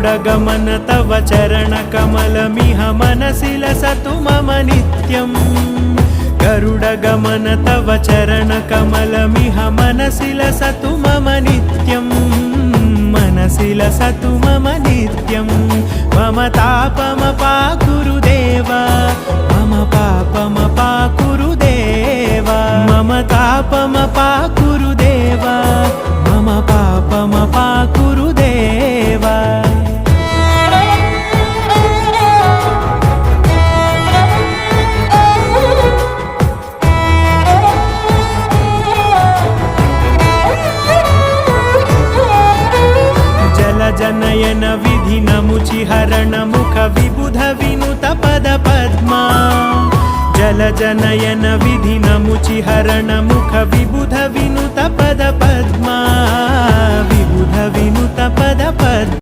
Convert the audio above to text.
गरुडगमन तव चरणकमलमिह मनसि लसतु मम नित्यम् गरुडगमन तव चरणकमलमिह मनसि लसतु मम नित्यम् मनसि लसतु मम नित्यम् मम तापमपाकुरु देव मम पापमपाकुरु देव मम तापमपाकुरु देव मम पापमपाकुरु देव जनयन विधिनमुचिहरण मुख विबुध विनुत पद पद्मा जल जनयन विधिनमुचिहरण मुख विबुध विनुत पद पद्मा विबुध विनुत पद पद्मा